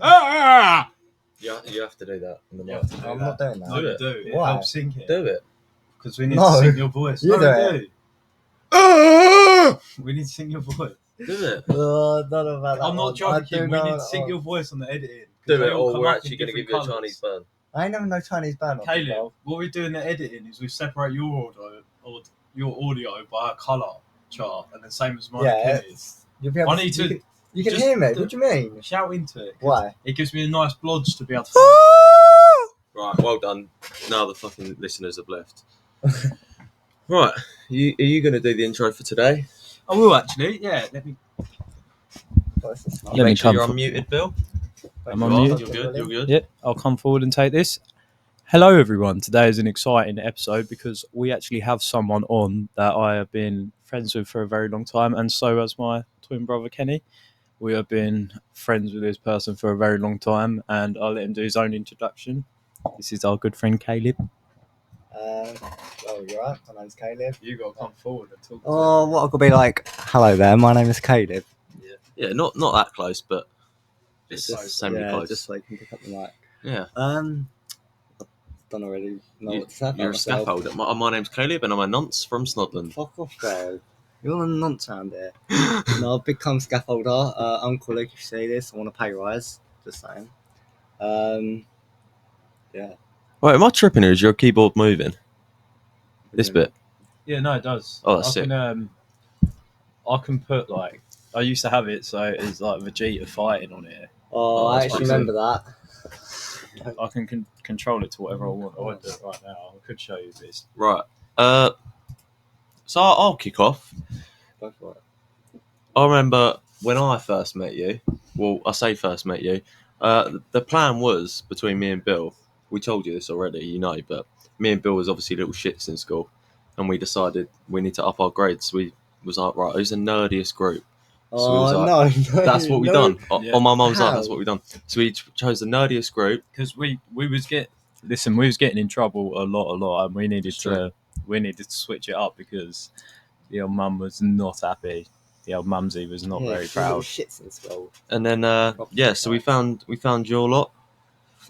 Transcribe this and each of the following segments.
Ah! Yeah, you have to do that in the Yeah, mic. I'm not doing that. No, you do. It Why? helps sync it. Do it. Because we need No. to sync your voice. You no, do we it. do. Ah! We need to sync your voice. Do it. Don't know about that I'm not one. I joking. do We know need to that sync one. your voice on the editing. 'Cause Do they it, all or come we're up in actually going to give different you a colours. Chinese burn. I ain't never know Chinese band. Caleb, what we do in the editing is we separate your audio by a colour chart, and the same as mine and Yeah, Kenny's. you'll be able I need to You can just hear me. do- What do you mean? shout into it. 'Cause Why? It gives me a nice blodge to be able to find. Right, well done. Now the fucking listeners have left. Right, are you going to do the intro for today? I will actually. Yeah, let me. What's this one? Let me Make sure come you're for- unmuted, Bill. I'm You on are, mute. You're good. You're good. Yep, I'll come forward and take this. Hello, everyone. Today is an exciting episode because we actually have someone on that I have been friends with for a very long time, and so has my twin brother Kenny. We have been friends with this person for a very long time, and I'll let him do his own introduction. This is our good friend Caleb. Oh, you're right. My name's Caleb. You got to come forward and talk. Oh, what I could be like? Hello there. My name is Caleb. Yeah, not that close, but it's Just semi yeah, close. just so you can pick up the mic. Yeah. Don't really know You, what to say about you're a myself. scaffolder. My name's Caleb, and I'm a nonce from Snodland. Fuck off, bro. You're a nonce around here. No, I've become scaffolder. Uncle Luke, if you see this, I want a pay rise. Just saying. Yeah. Wait, am I tripping or is your keyboard moving? This bit. Yeah, no, it does. Oh, that's I sick. can put like I used to have it, so it's like Vegeta fighting on it. Oh, I that's actually amazing. remember that. I can control it to whatever I want. I won't do it right now. I could show you this. Right. So I'll kick off. Go for it. I remember when I first met you. Well, I say first met you. The plan was between me and Bill. We told you this already, you know, but me and Bill was obviously little shits in school, and we decided we need to up our grades. We was like, right, who's the nerdiest group? So we was Oh, like, no. That's what we no. done. Yeah. On my mum's life, How? that's what we done. So we chose the nerdiest group. Because we was getting in trouble a lot, and we needed True. to switch it up because the old mum was not happy. The old mumsy was not very she's little proud. shits in school. And then so we found your lot.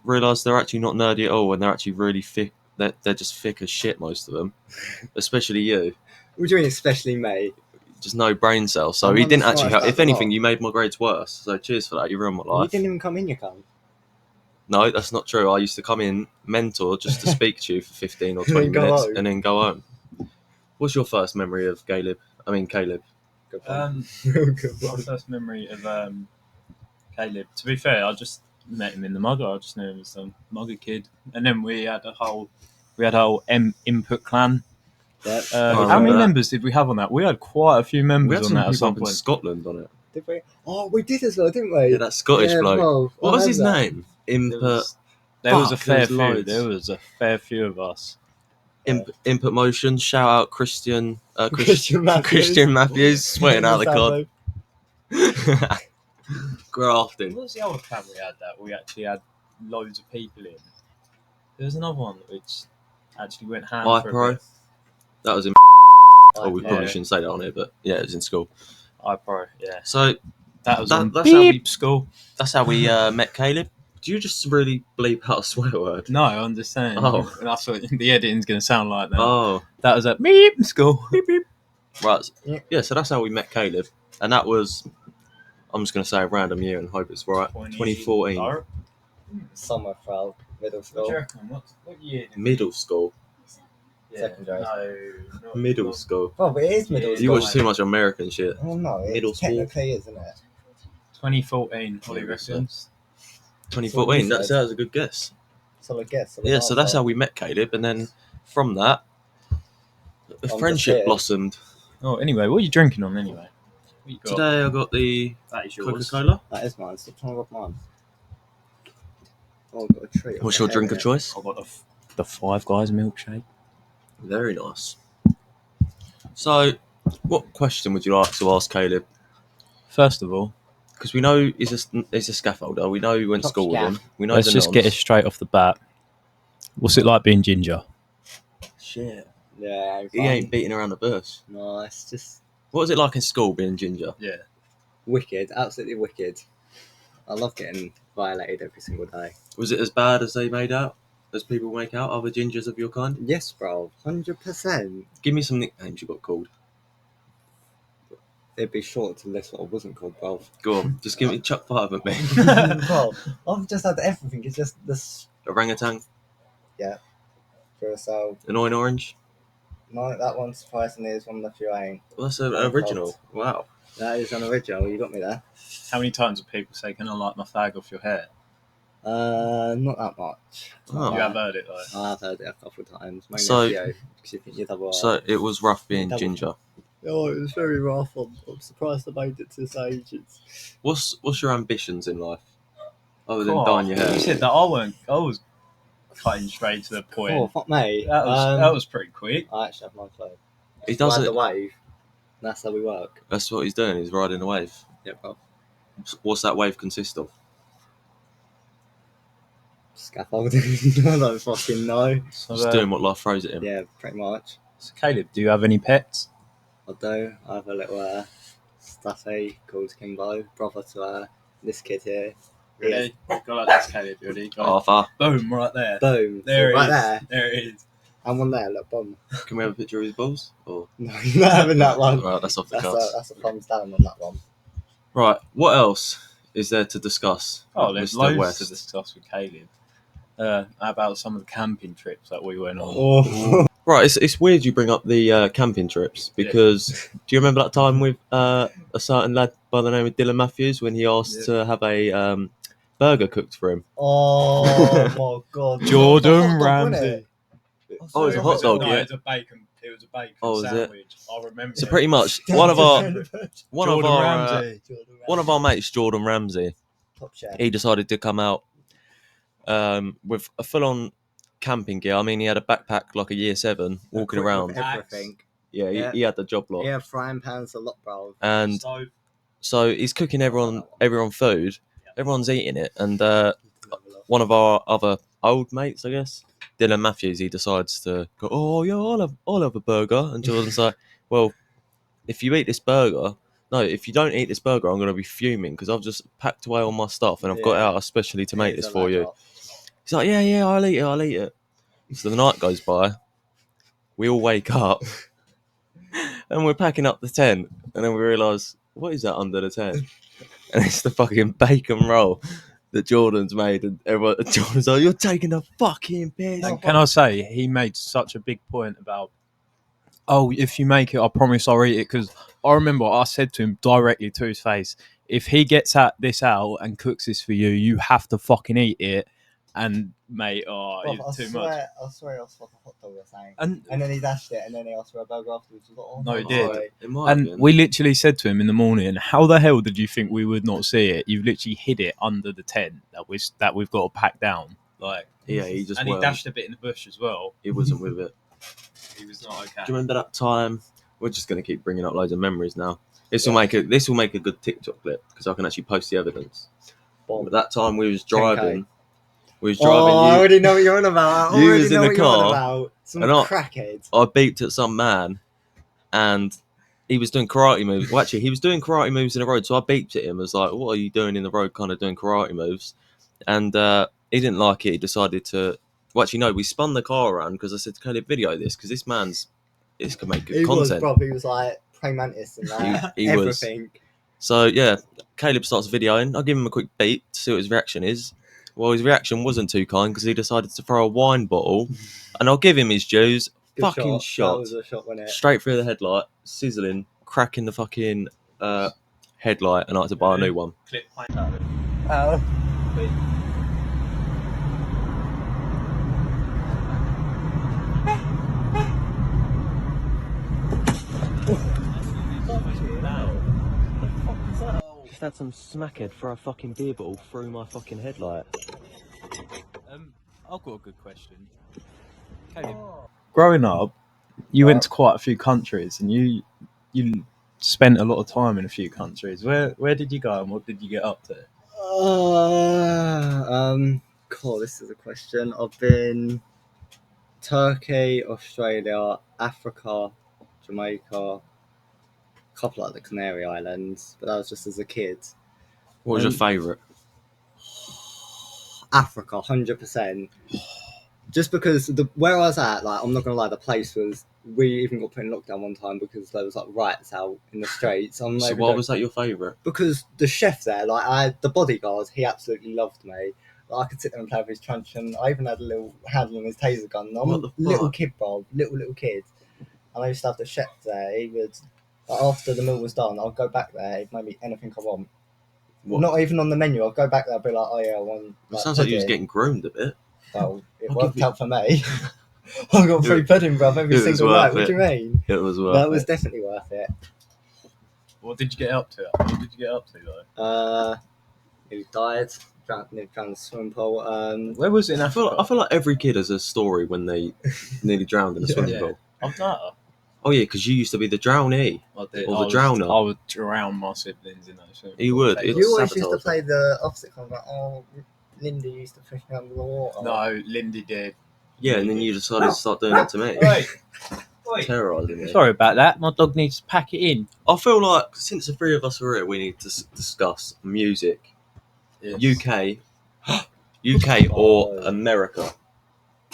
Realised they're actually not nerdy at all, and they're actually really thick. They're just thick as shit, most of them. Especially you. What do you mean, especially me? Just no brain cells. So I'm he on the didn't actually smartest help. out If the anything, lot. you made my grades worse. So cheers for that. You ruined my You life. didn't even come in, you cunt. No, that's not true. I used to come in, mentor, just to speak to you for 15 or And 20 then go minutes, home. and then go home. What's your first memory of Caleb? Good one. My first memory of Caleb. To be fair, I just met him in the mugger. I just knew him as a mugger kid, and then we had a whole input clan. Yep. I How remember many that. members did we have on that? We had quite a few We members had on some that at people some up in point. Scotland on it. Did we? Oh, we did as well, didn't we? Yeah, that Scottish yeah, bloke. Bro, What I was his remember name? There Input. was a Fuck, there fair was few. loads. There was a fair few of us. Input motion. Shout out Christian. Christian Matthews. Christian Matthews sweating out the cod. Sabo. Grafting. What was the other clan we had that we actually had loads of people in? There was another one which actually went ham for a iPro. bit. That was in. Oh, we probably Yeah. shouldn't say that on it, but yeah, it was in school. iPro, yeah. So That was on that's how we school. That's how we met Caleb. Do you just really bleep out a swear word? No, I'm just saying. Oh. That's what the editing's going to sound like now. Oh, That was at beep school. Beep, beep. right. Yeah. Yeah, so that's how we met Caleb, and that was. I'm just going to say a random year and hope it's right. 2014. Oh, Summer throughout middle what do school. you reckon? What year? did we- Middle school. Yeah, Secondary. No, not- Middle not- school. Well, it is middle Yeah, school. You watch too much American shit. Oh no, it Middle school. technically is, isn't it? 2014, Holly Yeah, reckons. 2014. That's what you That said. was a good guess. Solid guess. solid Yeah, so that's answer. how we met Caleb, and then from that, a just friendship here. blossomed. Oh, anyway, what are you drinking on anyway? What you got? Today I got the That is yours. Coca-Cola. That is mine. Stop trying to rob mine. Oh, I've got a treat. What's your drink of choice? I got the Five Guys milkshake. Very nice. So, what question would you like to ask Caleb? First of all, Because we know he's a scaffolder. We know he went to Top school with scaff. him. We know let's the just get it nonce. straight off the bat. What's it like being ginger? Shit. Yeah, He ain't beating around the bush. No, it's just What was it like in school being ginger? Yeah. wicked. Absolutely wicked. I love getting violated every single day. Was it as bad as they made out? As people make out? Other gingers of your kind? Yes, bro, 100%. Give me some nicknames you got called. It'd be short to list what I wasn't called, bro. Go on, just give me chuck 5 at me. Bro, I've just had everything. It's just this Orangutan, Curacao. Annoying Orange. No, that one surprisingly is one of the few I ain't. Well, that's an Oh, original. Wow. That is an original. You got me there. How many times have people say, "Can I light my fag off your hair"? Not that much. Oh. You have heard it though. I have heard it a couple of times. Mainly So- Theo, because you think you're double R. So it was rough being Double- ginger. Oh, it was very rough. I'm surprised I made it to this age. What's your ambitions in life? Other than Oh, dyeing your hair? You said that I was cutting straight to the point. Oh, fuck me. That was pretty quick. I actually have no clue. He does Ride it. the wave. That's how we work. That's what he's doing. He's riding a wave. Yeah, bro. What's that wave consist of? Scaffolding. I don't fucking know. So, Just doing what life throws at him. Yeah, pretty much. so Caleb, do you have any pets? I do. I have a little stuffy called Kimbo, brother to this kid here. Ready? Go like this, Caleb. You ready? Go. Arthur, Boom! Right there. Boom. There it right is. there. There it is. And one there, look, boom. can we have a picture of his balls? Or No, you're not having that one. right, that's off the That's cards. a thumbs down on that one. Right, what else is there to discuss? Oh, with there's Mr. loads West? to discuss with Caleb. How about some of the camping trips that we went on? Oh. Right, it's weird you bring up the camping trips because do you remember that time with a certain lad by the name of Dylan Matthews when he asked to have a burger cooked for him? Oh my god. Jordan Hot dog, wasn't Ramsay. it? Oh, it's a hot dog, No, yeah. it was a bacon. It was a bacon Oh, is it? sandwich. I remember. So it. pretty much one of our Jordan Jordan one of our mates, Jordan Ramsay, top chef. he decided to come out with a full-on camping gear. I mean, he had a backpack like a year 7 walking Equipped around. with everything. Yeah, Yeah. he had the job lot. Yeah, frying pans a lot, bro. And So, so he's cooking everyone food. Everyone's eating it, and one of our other old mates, I guess, Dylan Matthews, he decides to go, "Oh yeah, I'll have a burger." And Jordan's like, "Well, if you eat this burger, no, if you don't eat this burger, I'm going to be fuming because I've just packed away all my stuff and I've got it Yeah. out especially to make Here's this a for you." laptop. He's like, "Yeah, I'll eat it." So the night goes by, we all wake up, and we're packing up the tent, and then we realise, what is that under the tent? And it's the fucking bacon roll that Jordan's made, and Jordan's like, "You're taking the fucking piss." and can I say, he made such a big point about, oh, if you make it, I promise I'll eat it. Because I remember I said to him directly to his face, if he gets this out and cooks this for you, you have to fucking eat it. And mate, Bro, it's too much. I swear I asked for a hot dog or something. And And then he dashed it, and then he asked for a burger afterwards. I was like, oh, No, he my did. God. It might have and been. we literally said to him in the morning, "How the hell did you think we would not see it? You've literally hid it under the tent that we've got to pack down." Like, Yeah, he just and he weren't. dashed a bit in the bush as well. He wasn't with it. He was not okay. Do you remember that time? We're just going to keep bringing up loads of memories now. This will make a good TikTok clip because I can actually post the evidence. But that time we was driving. We was driving. Oh, I already know what you're on about. I You already was know in the what you're on car, about. Some and I- crackhead. I beeped at some man, and he was doing karate moves. Well, actually, he was doing karate moves in the road. So I beeped at him. I was like, "What are you doing in the road? Kind of doing karate moves?" And he didn't like it. He decided to. Well, actually, no. We spun the car around because I said, "Can you video this? Because this can make good He was, content." bro. He was like praying mantis and that. He was. Everything. So yeah, Caleb starts videoing. I'll give him a quick beat to see what his reaction is. Well, his reaction wasn't too kind because he decided to throw a wine bottle, and I'll give him his dues. Good Fucking That shot. was a shot, wasn't it? Straight through the headlight, sizzling, cracking the fucking headlight, and I had to buy a new one. Clip Oh. Just had some smackhead throw a fucking beer bottle through my fucking headlight. I've got a good question. Caleb, growing up, you went to quite a few countries, and you spent a lot of time in a few countries. Where did you go, and what did you get up to? Cool. This is a question. I've been Turkey, Australia, Africa, Jamaica, a couple of the Canary Islands, but that was just as a kid. What was your favourite? Africa, 100%. Just because where I was at, like, I'm not gonna lie, the place was. We even got put in lockdown one time because there was like riots out in the streets. I'm So like, why was that your favourite? because the chef there, like, the bodyguard, he absolutely loved me. Like, I could sit there and play with his truncheon. I even had a little handle on his taser gun. I'm What the a little fuck? kid, bro, little kid. And I used to have the chef there. He would, like, after the meal was done, I'd go back there. He'd make me anything I want. What? Not even on the menu. I'd go back there. I'd be like, oh yeah, I want. It sounds like you was pudding. getting groomed a bit. Well, it I'll worked give you- out for me. I got free pudding, bruv, every it was single worth night. What do you mean? It was worth That was it. definitely worth it. What did you get up to? What did you get up to though? He died. Drowned in the swimming pool. Where was it in I Africa? feel like every kid has a story when they nearly drowned in a Yeah. swimming Yeah. pool. I've done Oh yeah, because you used to be the drownee. I did. Or the I was- drowner. I would drown my siblings in those. swimming You pools. would. They It's got You always used to sabotage. play the opposite kind of like, oh, Linda used to push me under the water. No, Lindy did. Yeah, and then you decided to start doing it to me. Wait. Terrorising me. Sorry about that. My dog needs to pack it in. I feel like since the three of us are here, we need to discuss music. UK or Oh. America.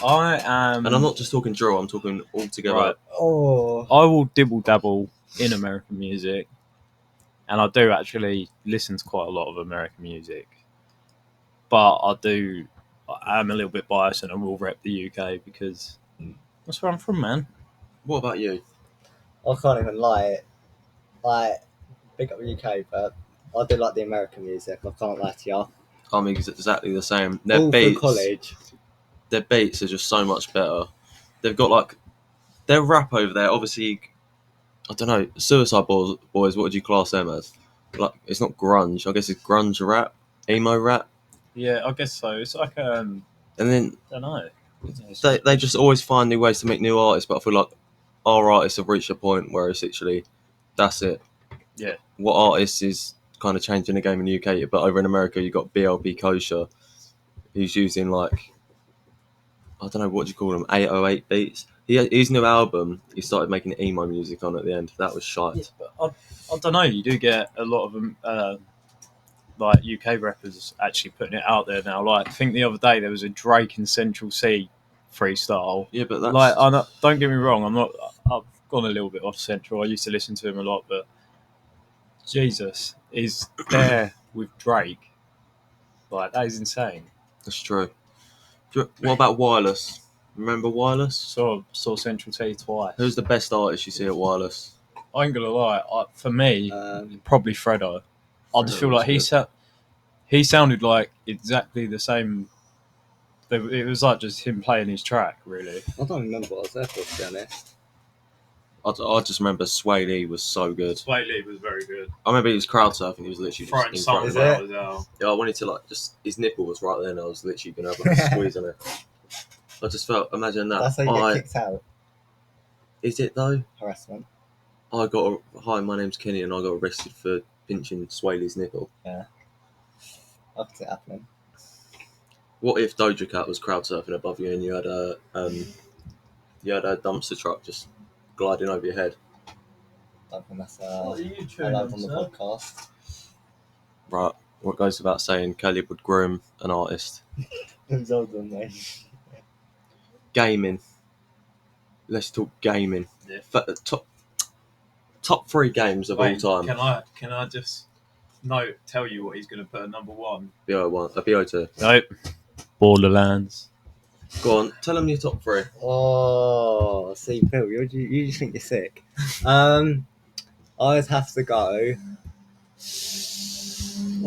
I am. And I'm not just talking drill, I'm talking all together. Right. Oh. I will dibble dabble in American music, and I do actually listen to quite a lot of American music. But I am a little bit biased, and I will rep the UK because that's where I'm from, man. What about you? I can't even lie. Like, big up the UK, but I do like the American music. I can't lie to you. I'm exactly the same. All through college. Their beats are just so much better. They've got like their rap over there. Obviously, I don't know. Suicide Boys. What would you class them as? Like, it's not grunge. I guess it's grunge rap, emo rap, Yeah, I guess so. It's like and then I don't know. they just always find new ways to make new artists. But I feel like our artists have reached a point where it's literally that's it. Yeah. What artist is kind of changing the game in the UK? But over in America, you got BLB Kosher, who's using like, I don't know, what do you call them, 808 beats. His new album, he started making emo music on at the end. That was shite. Yeah, but I don't know. You do get a lot of them, like UK rappers actually putting it out there now. Like I think the other day there was a Drake and Central C freestyle. Yeah, but that's Like don't get me wrong, I've gone a little bit off Central. I used to listen to him a lot, but Jesus is there with Drake. Like that is insane. that's true. What about Wireless? Remember Wireless? Saw Central C twice. Who's the best artist you see at Wireless? I ain't gonna lie. For me, probably Fredo. I just Fredo feel like was he sounded like exactly the same. It was like just him playing his track, really. I don't remember what I was there for, to be honest. I just remember Sway Lee was so good. Sway Lee was very good. I remember he was crowd surfing. He was literally Throwing just in front songs of Is me. it? out as well. Yeah, I wanted to like just his nipple was right there, and I was literally gonna have like a squeeze on it. I just felt, imagine that. That's how you get kicked out. Is it though? Harassment. Hi, my name's Kenny, and I got arrested for pinching Sway Lee's nipple. I can see it happening. What if Doja Cat was crowd surfing above you and you had a dumpster truck just gliding over your head? I don't think that's What are you allowed on tuning, the sir? podcast. Right. What goes without saying, Caleb would groom an artist. Who's older than me? Gaming. Let's talk gaming. Yeah. Top 3 games of Wait, all time. Can I just tell you what he's going to put at number 1? BO1, BO2. Nope. Borderlands. Go on, tell them your top 3. Oh, see, Bill, you just think you're sick. I'd have to go.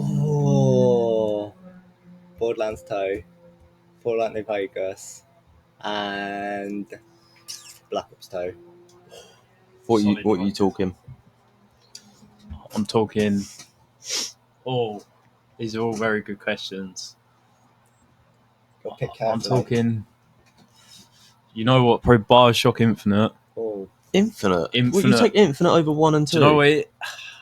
Oh, Borderlands 2, Fallout New Vegas, and Black Ops 2. What Solid you one. talking? I'm talking. Oh, these are all very good questions. Got to pick I'm carefully. talking. You know what? Probably Bioshock Infinite. Oh, Infinite. Would you Infinite. take Infinite over 1 and 2? Do you know what?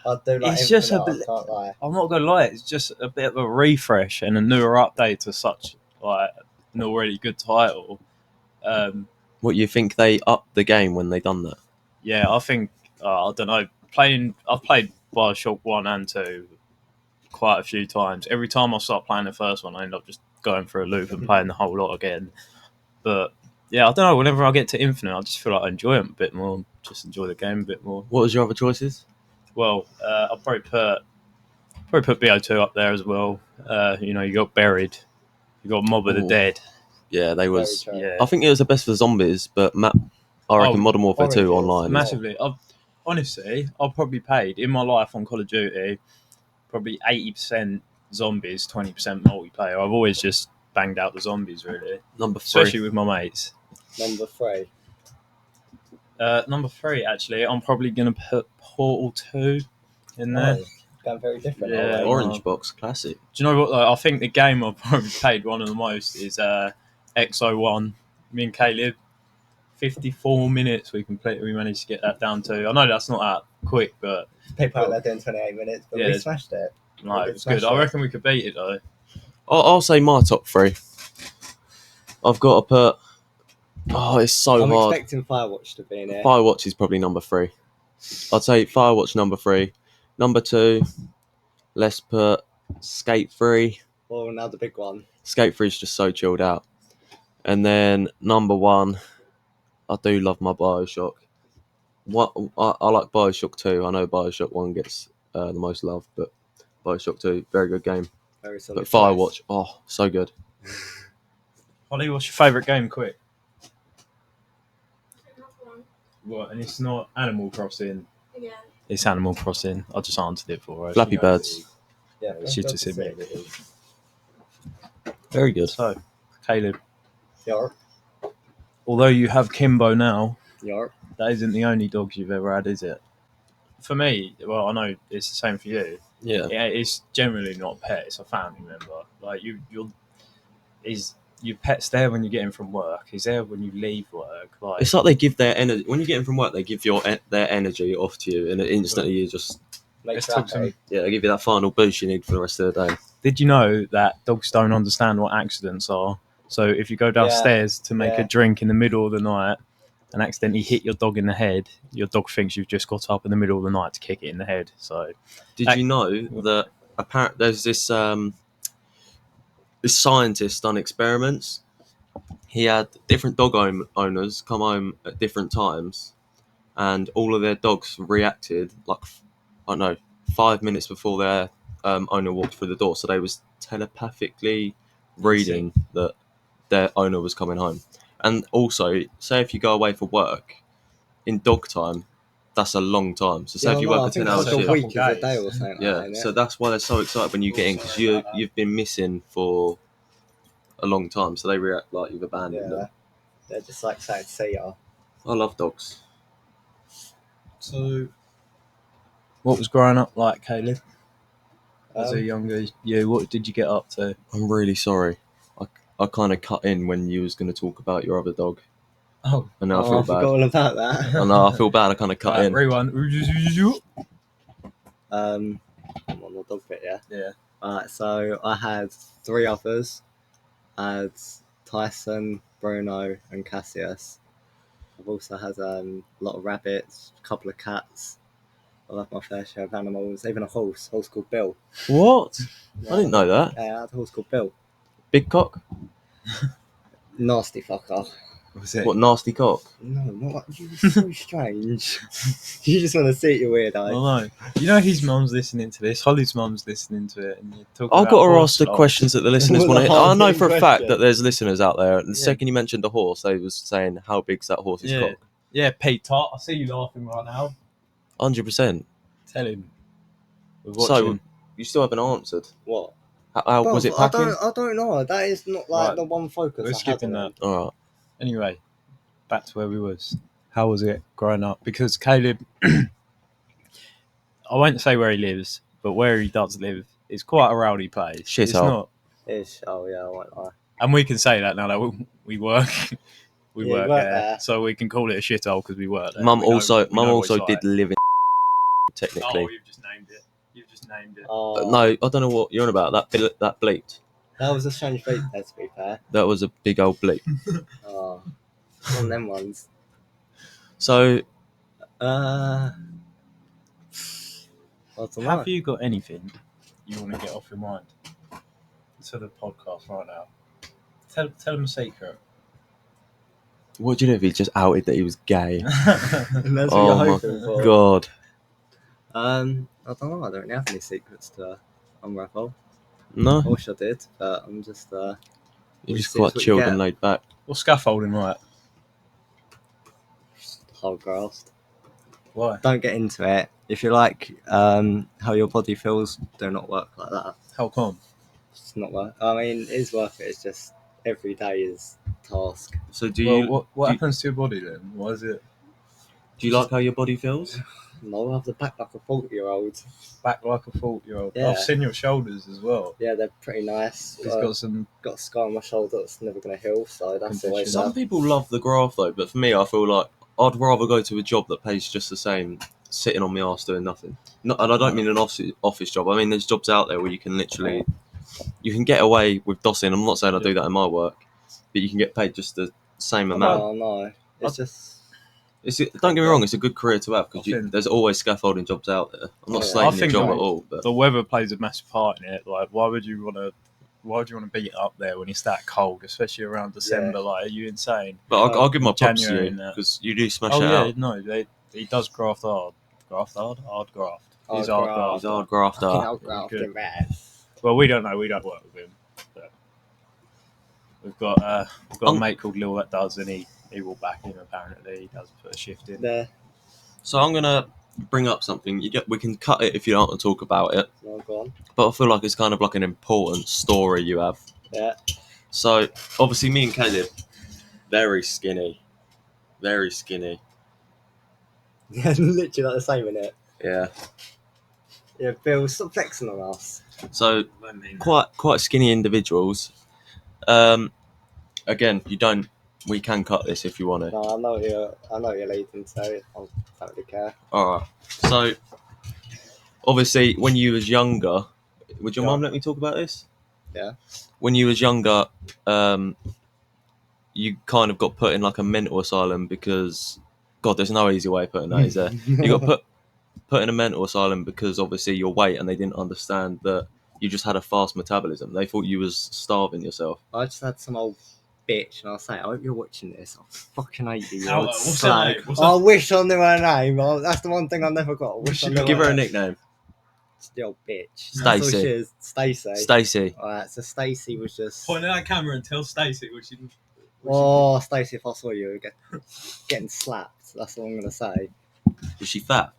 I'd do like It's just a Infinite, bit- I can't lie. I'm not gonna lie. It's just a bit of a refresh and a newer update to such like an already good title. What, you think they upped the game when they done that? Yeah, I think I don't know. I've played Bioshock 1 and 2 quite a few times. Every time I start playing the first one, I end up just going through a loop and playing the whole lot again. But yeah, I don't know. Whenever I get to Infinite, I just feel like I enjoy them a bit more. Just enjoy the game a bit more. What was your other choices? Well, I'll probably put BO2 up there as well. You got Buried, you got Mob of the Ooh. Dead. Yeah, they Very was. true. Yeah, I think it was the best for zombies, but I reckon Oh, Modern Warfare 2 Oranges. online. massively. I've probably paid in my life on Call of Duty probably 80% zombies, 20% multiplayer. I've always just banged out the zombies really, Number 3. especially with my mates. Number 3. Number 3, actually, I'm probably gonna put Portal 2 in there. Oh, going very different. Yeah. aren't we? Orange Box Classic. Do you know what? I think the game I've probably played one of the most is XO1. Me and Caleb, 54 minutes we managed to get that down to. I know that's not that quick, but People out there doing 28 minutes, but Yeah, we it's- smashed it. no, did it was good. smash I it. reckon we could beat it though. I'll say my top 3. I've got to put. Oh, it's so I'm hard. expecting Firewatch to be in here. Firewatch is probably number 3. I'd say Firewatch number 3. Number 2, let's put Skate 3. Or another big one. Skate 3 is just so chilled out. And then number 1, I do love my Bioshock. I like Bioshock 2. I know Bioshock 1 gets the most love, but Bioshock 2, very good game. Very solid. But Firewatch, oh, so good. Holly, what's your favourite game? Quick. What? And it's not Animal Crossing. Yeah. It's Animal Crossing. I just answered it for her. Flappy She knows Birds. Yeah, She that's just hit me. it. Very good. So, Caleb, Yarp. although you have Kimbo now, Yarp. that isn't the only dogs you've ever had, is it? For me, well, I know it's the same for you. Yeah. Yeah, it's generally not a pet; it's a family member. Like your pet's there when you get in from work. He's there when you leave work. Like It's like they give their energy when you get in from work. They give their energy off to you, and instantly you just Makes Let's you talk some- happy. they give you that final boost you need for the rest of the day. Did you know that dogs don't understand what accidents are? So if you go downstairs to make Yeah. a drink in the middle of the night and accidentally hit your dog in the head, your dog thinks you've just got up in the middle of the night to kick it in the head. So Did you know that apparently there's this this scientist done experiments? He had different dog owners come home at different times, and all of their dogs reacted like I don't know 5 minutes before their owner walked through the door. So they was telepathically reading that their owner was coming home. And also, say if you go away for work in dog time, that's a long time. So say if you work a 10-hour it's like shift, a week is Couple a day or something. yeah. Like that, So that's why they're so excited when you get in because you've been missing for a long time. So they react like you've abandoned yeah. them. They're just like saying, see ya. I love dogs. So, what was growing up like, Caleb? As a Um, younger you, what did you get up to? I'm really sorry. I kind of cut in when you was going to talk about your other dog, Oh, and now I I feel forgot bad. all about that. I know I feel bad. I kind of cut in. rewind. I'm on the dog bit, yeah. Yeah. Alright, so I had 3 others. I had Tyson, Bruno, and Cassius. I've also had a lot of rabbits, a couple of cats. I love my fair share of animals, even a horse called Bill. What? Yeah. I didn't know that. Yeah, I had a horse called Bill. Big cock? Nasty fucker. Was it? What nasty cock? No, not you're so strange. You just want to see it, you weirdo. I know. You know his mum's listening to this. Holly's mum's listening to it, and you're talking. I've about got to horse ask the lot. questions that the listeners What want a to. I know for a hard-hitting fact question. that there's listeners out there. And the Yeah. second you mentioned a horse, they was saying how big's that horse's Yeah. cock. Yeah, Pete Tot. I see you laughing right now. 100%. Tell him. We're So watching. you still haven't answered. What? How was it packing? I don't know. That is not like Right. the one focus. We're I had skipping on that. it. All right. Anyway, back to where we was. How was it growing up? Because Caleb, I won't say where he lives, but where he does live is quite a rowdy place. Shit It's hole. not, Ish. Oh yeah, I won't lie. and we can say that now that we work, we Yeah, work you work there, there. so we can call it a shithole because we work there. Mum We know- also we know what it's did like. live in technically. Oh, you've just named it. You've just named it. Oh, No, I don't know what you're on about. That bleeped. that was a strange beat there. To be fair. That was a big old bleep. Oh, one of them ones. So I don't know. Have you got anything you want to get off your mind to the podcast right now? Tell them a secret. What do you know if he just outed that he was gay? And that's what Oh you're my hoping for. God. I don't know. I don't really have any secrets to unravel. No, I wish I did, but I'm just you're you just see, it's quite what you chilled get. and laid back. What's scaffolding like? whole grasped. Why? Don't get into it. If you like how your body feels, do not work like that. How come? It's not worth. I mean, it is worth it. It's just every day is task. So do Well, you what do, happens to your body then? Why is it do you like how your body feels? No, I have the back like a 40-year-old. back like a 40-year-old? Yeah. I've seen your shoulders as well. Yeah, they're pretty nice. He's got some. got a scar on my shoulder that's never going to heal, so that's Condition. always Some people love the graft though, but for me, I feel like I'd rather go to a job that pays just the same, sitting on my arse doing nothing. And I don't mean an office job. I mean there's jobs out there where you can literally, you can get away with dossing. I'm not saying I do that in my work, but you can get paid just the same amount. Oh no, it's just. Don't get me wrong, it's a good career to have because I think- there's always scaffolding jobs out there. I'm not Oh, yeah. slating I the think job like- at all, but The weather plays a massive part in it. Like, why would you want to beat it up there when it's that cold, especially around December? Like, are you insane? I'll give my props to January you and that. because you do smash Oh it yeah, out. no, he does graft hard. Hard graft. He's Hard hard graft. He's a graft. hard grafter. Fucking outgraft Good. in there. Well, we don't know. We don't work with him. But we've got a mate called Lil that does, and he will back him. Apparently, he does put a shift in. There. So I'm gonna bring up something. We can cut it if you don't want to talk about it, No, go on. but I feel like it's kind of like an important story you have. Yeah. So obviously, me and Caleb, very skinny, very skinny. Yeah, literally like the same, innit? Yeah. Yeah, Bill, stop flexing on us. So quite skinny individuals. Again, we can cut this if you want to. No, I know what you're leading to. I don't really care. All right. So obviously, when you was younger, would your Yeah. mum let me talk about this? Yeah. When you was younger, you kind of got put in like a mental asylum because, God, there's no easy way of putting that, is there? You got put in a mental asylum because obviously your weight, and they didn't understand that you just had a fast metabolism. They thought you was starving yourself. I just had some old bitch, and I'll say, I hope you're watching this. I fucking hate you. Oh, old what's her slag. name? What's I wish I knew her name. Oh, that's the one thing I never got. I wish I knew Give her a name. nickname. It's the old bitch. That's all Stacey. she is. Stacey. Stacey. Alright, so Stacey was just. Point at that camera and tell Stacey what she. Oh, Stacey, if I saw you getting slapped, that's all I'm gonna say. Was she fat?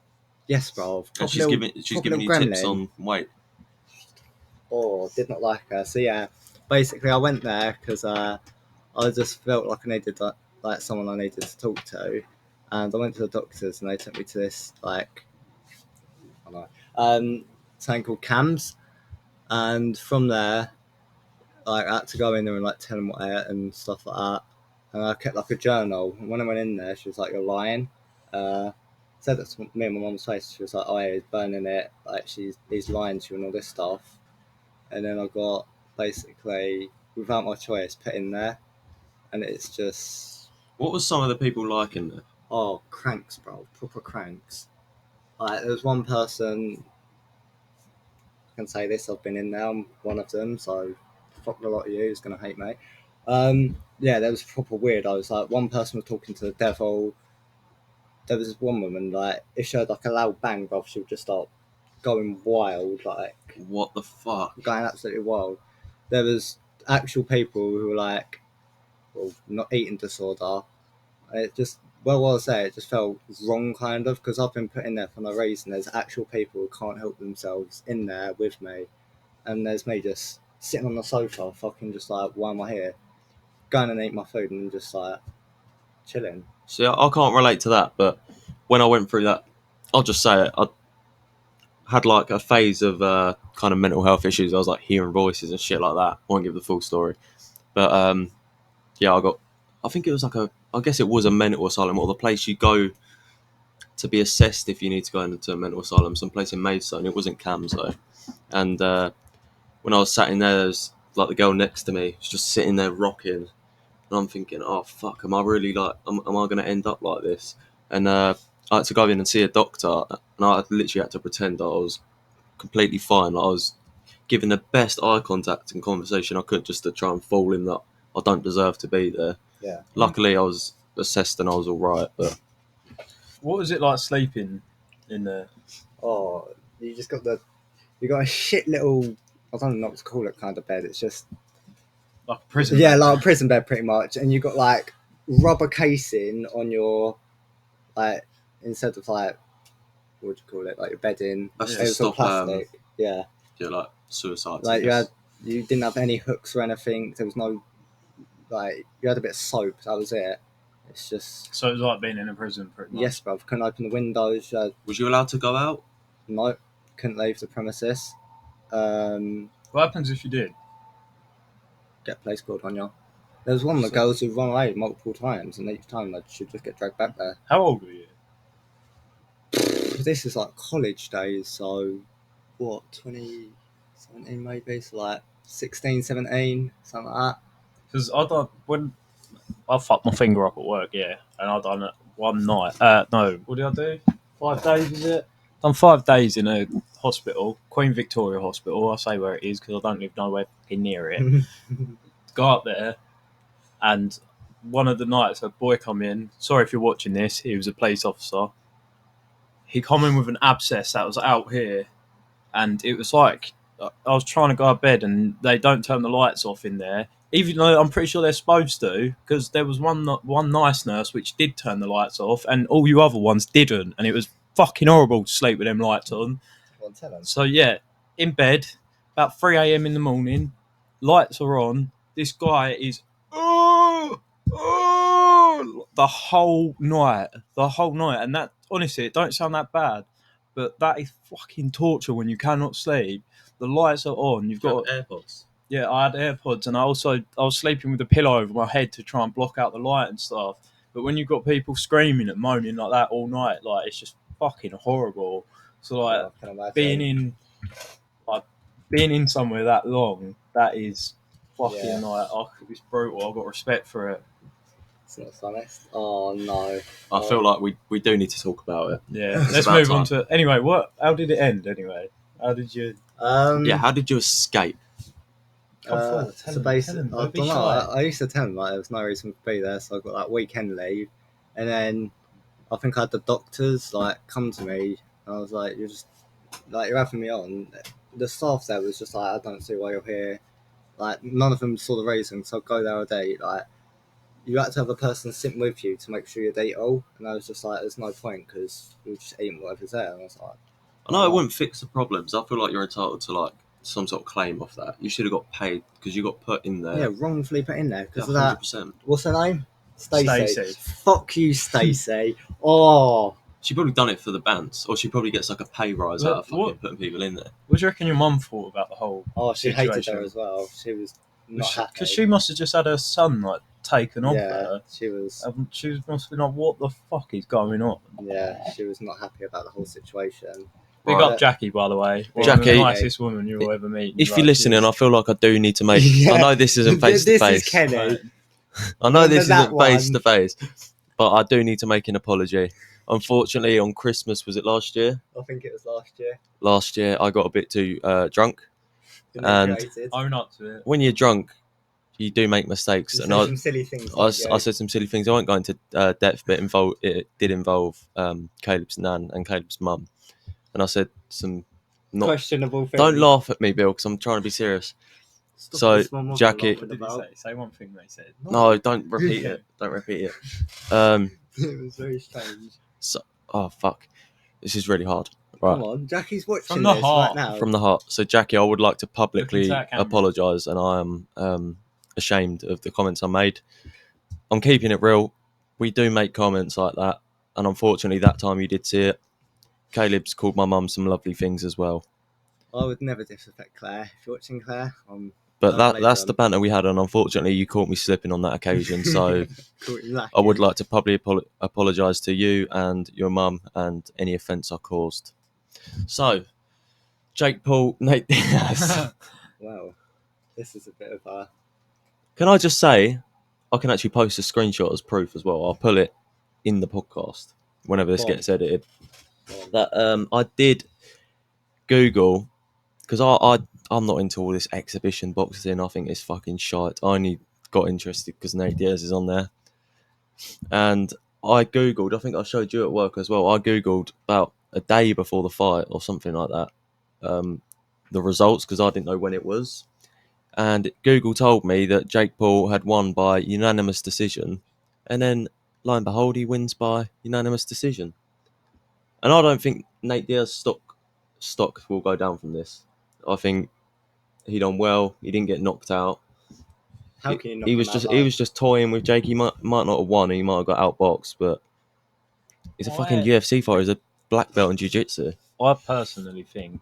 Yes, bro. And she's giving you tips on weight. Oh, did not like her. So yeah, basically I went there because I just felt like I needed like someone I needed to talk to, and I went to the doctors and they took me to this like, I don't know, something called CAMS, and from there, like I had to go in there and like tell them what I ate and stuff like that, and I kept like a journal. And when I went in there, she was like, "You're lying." Said that to me and my mum's face. She was like, "Oh, yeah, he's burning it. Like he's lying to you and all this stuff." And then I got basically, without my choice, put in there, and it's just What was some of the people like in there? cranks, bro, proper cranks. Like there was one person. I can say this. I've been in there. I'm one of them. So fuck a lot of you who's gonna hate me. Yeah, there was proper weird. I was like, one person was talking to the devil. There was this one woman, like, if she heard like a loud bang, bro, she would just start going wild, like What the fuck? going absolutely wild. There was actual people who were like, well, not eating disorder. It just, well, what I say, it just felt wrong, kind of, because I've been put in there for no reason. There's actual people who can't help themselves in there with me, and there's me just sitting on the sofa, fucking just like, why am I here? Going and eat my food and just like chilling. See, I can't relate to that, but when I went through that, I'll just say it. I had like a phase of kind of mental health issues. I was like hearing voices and shit like that. I won't give the full story, but yeah, I think it was like I guess it was a mental asylum or the place you go to be assessed if you need to go into a mental asylum. Some place in Maidstone. It wasn't CAMS though, and when I was sat in there was like the girl next to me was just sitting there rocking. And I'm thinking, oh fuck, am I really like, am I going to end up like this? And I had to go in and see a doctor, and I literally had to pretend that I was completely fine. Like I was giving the best eye contact and conversation I could just to try and fool him that I don't deserve to be there. Yeah. Luckily, I was assessed and I was all right. But What was it like sleeping in there? Oh, you got a shit little, I don't know what to call it, kind of bed. It's just Like a prison? yeah, bed? like a prison bed pretty much, and you got like rubber casing on your like instead of like what do you call it, like your bedding. that's It to was all stop plastic. Yeah, like suicides. like you didn't have any hooks or anything. There was no like you had a bit of soap. That was it. It's just So it was like being in a prison, pretty much. yes, bruv. Couldn't open the windows. Was you allowed to go out? No, couldn't leave the premises. What happens if you did? Get place called on you. There was one of the So- girls who run away multiple times, and each time they should just get dragged back there. How old were you? This is like college days, so what, 2017 maybe? So like 16, 17, something like that. Because I fucked my finger up at work, yeah, and I done it one night. No, what did I do? 5 days, is it? Done 5 days in a hospital, Queen Victoria Hospital. I say where it is because I don't live nowhere fucking near it. Go up there, and one of the nights a boy come in. Sorry if you're watching this. He was a police officer. He come in with an abscess that was out here, and it was like I was trying to go to bed, and they don't turn the lights off in there. Even though I'm pretty sure they're supposed to, because there was one nice nurse which did turn the lights off, and all you other ones didn't, and it was fucking horrible to sleep with them lights on. Go on, tell 'em. So yeah, in bed, about 3 a.m. in the morning, lights are on. This guy is the whole night, and that honestly, it don't sound that bad, but that is fucking torture when you cannot sleep. The lights are on. You've got AirPods. yeah, I had AirPods, and I was sleeping with a pillow over my head to try and block out the light and stuff. But when you've got people screaming and moaning like that all night, like it's just fucking horrible. So like I can imagine. being in somewhere that long, that is fucking Yeah. like it's brutal. I've got respect for it. It's not honest. Oh no. I feel like we do need to talk about it. Yeah, It's let's about move on time. to anyway. How did it end anyway? How did you? Yeah, how did you escape? Come forward, tell so him, basically, tell him, I don't be don't know. shy. I used to tell them like there was no reason to be there, so I got like weekend leave, and then I think I had the doctors like come to me, and I was like, "You're just like you're having me on." The staff there was just like, "I don't see why you're here." Like none of them saw the reason, so I'd go there a day. Like you had to have a person sitting with you to make sure you'd eat all, and I was just like, "There's no point because we're just eating whatever's there." And I was like, I know it wouldn't fix the problems. I feel like you're entitled to like some sort of claim off that. You should have got paid because you got put in "Yeah, there. wrongfully put in there because Yeah, of that." 100%. What's her name? Stacey. Stacey. Fuck you, Stacey. Oh. She probably done it for the bands, or she probably gets like a pay rise What- out of fucking what- putting people in there. What do you reckon your mum thought about the whole? Oh, she hated situation? her as well. She was not happy. Because she must have just had her son like taken off yeah, her. she was. She must be like, what the fuck is going on? Yeah, she was not happy about the whole situation. Big Right. up Jackie, by the way. One of Jackie. the nicest woman you'll ever meet. If you're listening, I feel like I do need to make. Yeah. I know this isn't face to This is face. Kenny. I know this Remember that isn't face one? to face, but I do need to make an apology. Unfortunately, on Christmas, was it last year? I think it was last year. Last year, I got a bit too drunk. And- Inebriated. Own up to it. When you're drunk, you do make mistakes, You and said some silly things. I like, said some silly things. I won't go into depth, but it did involve Caleb's nan and Caleb's mum, and I said some. Not, questionable things. don't laugh at me, Bill, because I'm trying to be serious. Stop So, this one, what Jackie- I'm What laughing did you about. say? Say one thing they said. No, don't repeat it. Don't repeat it. It was very strange. Oh fuck, this is really hard. Right. Come on, Jackie's watching From the this heart. right now. From the heart. So, Jackie, I would like to publicly Look into that camera. apologise, and I am ashamed of the comments I made. I'm keeping it real. We do make comments like that, and unfortunately, that time you did see it. Caleb's called my mum some lovely things as well, I would never disrespect Claire. If you're watching Claire, but Don't blame that's them. the banter we had, and unfortunately, you caught me slipping on that occasion. So, cool, lucky. I would like to publicly apologise to you and your mum and any offence I caused. So, Jake Paul, Nate Diaz. Wow, this is a bit of a. Can I just say, I can actually post a screenshot as proof as well. I'll put it in the podcast whenever this Go on. gets edited. That I did Google because I'm not into all this exhibition boxing. I think it's fucking shite. I only got interested because Nate Diaz is on there. And I Googled, I think I showed you at work as well. I Googled about a day before the fight or something like that, the results, because I didn't know when it was. And Google told me that Jake Paul had won by unanimous decision. And then, lo and behold, he wins by unanimous decision. And I don't think Nate Diaz's stock will go down from this. I think he done well. He didn't get knocked out. How can you knock He him was out just live? toying with Jake. He might not have won. He might have got outboxed, but he's a fucking UFC fighter. He's a black belt in jiu-jitsu. I personally think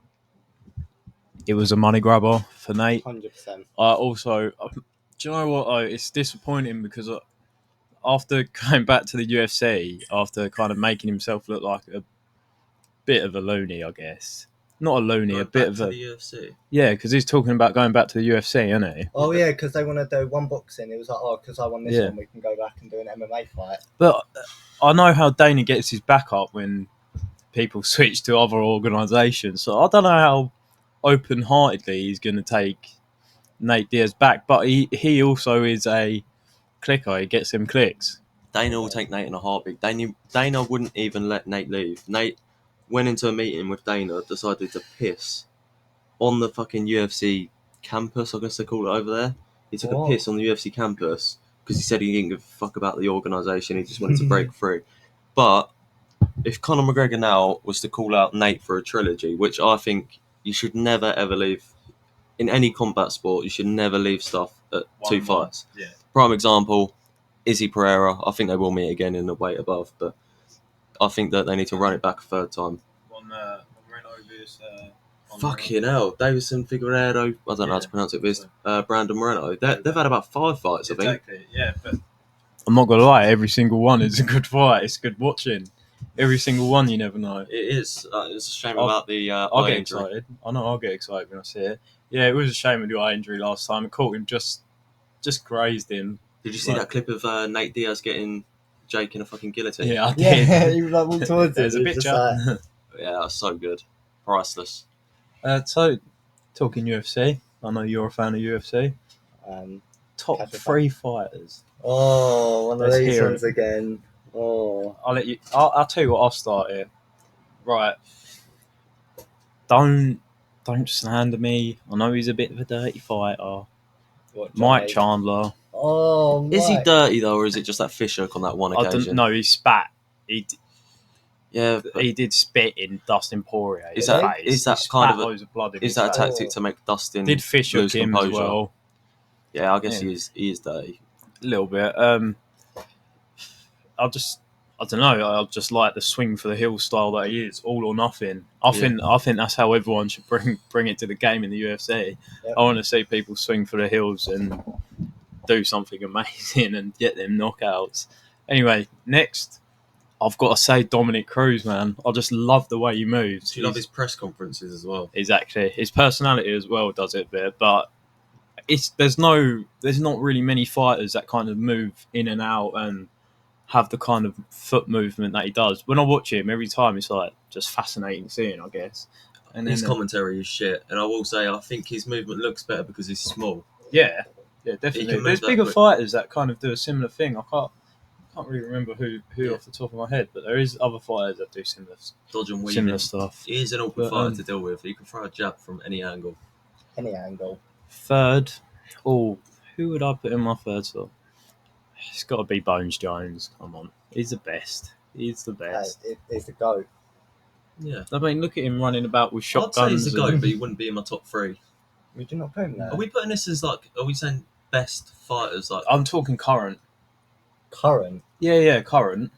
it was a money grabber for Nate. 100%. I also, do you know what? It's disappointing because after going back to the UFC, after kind of making himself look like a bit of a loony, I guess. Not a loony, a bit of a UFC. yeah, because he's talking about going back to the UFC, isn't he? Oh yeah, because they want to do one boxing. It was like, oh, because I won this Yeah. one, we can go back and do an MMA fight. But I know how Dana gets his back up when people switch to other organisations, so I don't know how open-heartedly he's going to take Nate Diaz back. But he also is a clicker. He gets him clicks. Dana will take Nate in a heartbeat. Dana wouldn't even let Nate leave. Nate went into a meeting with Dana, decided to piss on the fucking UFC campus, I guess they call it over there. He took What? a piss on the UFC campus because he said he didn't give a fuck about the organisation. He just wanted to break free. But if Conor McGregor now was to call out Nate for a trilogy, which I think you should never ever leave in any combat sport, you should never leave stuff at two fights. Yeah. Prime example, Izzy Pereira. I think they will meet again in the weight above, but I think that they need to run it back a third time. Fucking hell, Davison Figueiredo. I don't know how to pronounce it. This Brandon Moreno. They've had about 5 fights, I think. Exactly. Yeah, but I'm not gonna lie. Every single one is a good fight. It's good watching. Every single one, you never know. It is. It's a shame I'll- about the I'll eye get injury. excited. I know I'll get excited when I see it. Yeah, it was a shame with the eye injury last time. It caught him just grazed him. Did you see Like- that clip of Nate Diaz getting Jake in a fucking guillotine? Yeah, I did. Yeah, he was like walked towards There's it. a He was picture. just like, Yeah, that's so good. Priceless. So, talking UFC, I know you're a fan of UFC. Top Catch a 3 fighters. oh, one of Let's these hear ones again. Oh, I'll let you. I'll tell you what. I'll start it. Right. Don't slander me. I know he's a bit of a dirty fighter. what, Mike Johnny? Chandler. Oh, Mike. Is he dirty though, or is it just that fish hook on that one I occasion? don't know. He spat. Yeah, but He did spit in Dustin Poirier. Is that- face. is that He kind spat of a- loads of blood in is his that a face. tactic to make Dustin Did fish hook lose him as composure? well? Yeah, I guess Yeah. he is dirty. A little bit. I don't know. I just like the swing for the hill style that he is, all or nothing. I think that's how everyone should bring it to the game in the UFC. Yep. I want to see people swing for the hills and do something amazing and get them knockouts. Anyway, next, I've got to say Dominic Cruz, man. I just love the way he moves. Do you love his press conferences as well? Exactly. His personality as well does it a bit, but there's not really many fighters that kind of move in and out and have the kind of foot movement that he does. When I watch him every time, it's like just fascinating seeing, I guess. And His then, commentary is shit, and I will say I think his movement looks better because he's small. yeah, He definitely. can There's move that bigger quick. fighters that kind of do a similar thing. I can't really remember who Yeah. off the top of my head, but there is other fighters that do Dodge and weaving. similar stuff. He is an awkward But, fighter to deal with. He can throw a jab from any angle. Any angle. Third, who would I put in my third slot? It's got to be Bones Jones. Come on, he's the best. He's the best. It's the GOAT. Yeah. I mean, look at him running about with I'd say shotguns. he's a goat, and- but he wouldn't be in my top 3. Would you not put him there? Are we putting this as like? Are we saying best fighters? Like, I'm talking current. Current. Yeah, current.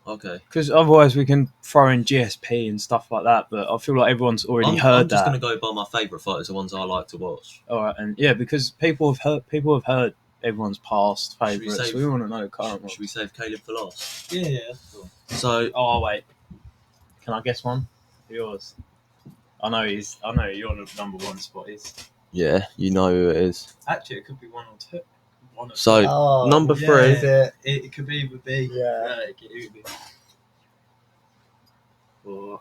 okay. Because otherwise we can throw in GSP and stuff like that. But I feel like everyone's already I'm heard just that. going to go by my favourite fighters, the ones I like to watch. All right, and yeah, because people have heard everyone's past Should we favourites. save- We want to know the current Should ones. we save Caleb for last? Yeah. So Oh wait, can I guess one? Yours. I know you're the number 1 spot is. yeah, you know who it is. Actually, it could be 1 or 2. One or So Oh, number yeah. 3. Is it? It could be either be. Yeah. It could either be. Or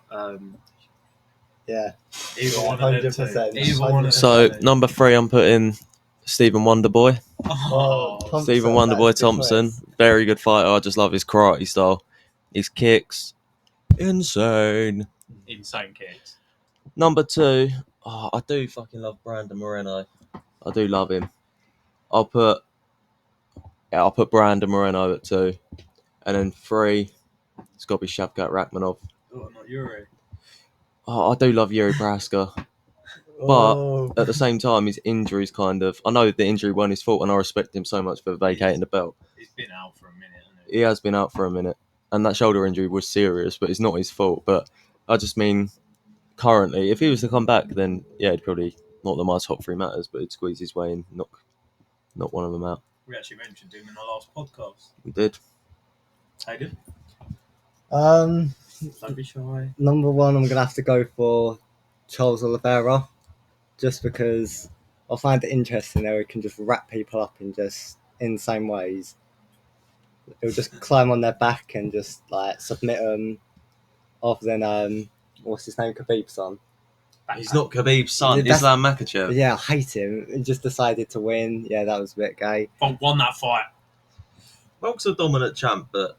Yeah. Either Yeah, one of them 100%. two. Either one of them So two. number 3, I'm putting Stephen Wonderboy. Oh, Thompson, Stephen that's a Wonderboy good Thompson, choice. very good fighter. I just love his karate style. His kicks, insane. insane kicks. Number 2, I do fucking love Brandon Moreno. I do love him. I'll put Brandon Moreno at 2, and then 3, it's got to be Shavkat Rakhmonov. Oh, not Yuri. I do love Yuri Prohaska, Oh. at the same time, his injuries kind of. I know the injury wasn't his fault, and I respect him so much for vacating the belt. He's been out for a minute, hasn't He has been out for a minute, and that shoulder injury was serious, but it's not his fault. But I just mean, currently, if he was to come back, then yeah, it'd probably not that my top 3 matters, but it'd squeeze his way and knock one of them out. We actually mentioned him in the last podcast. We did. Hayden, Um, don't be shy. number 1, I'm gonna have to go for Charles Oliveira, just because I find it interesting how he can just wrap people up in just insane ways. He'll just climb on their back and just like submit them, other than what's his name, Khabib's son. He's not Khabib's son, That's- Islam Makhachev. Yeah, I hate him. He just decided to win. Yeah, that was a bit gay. But won that fight. Volk's a dominant champ, but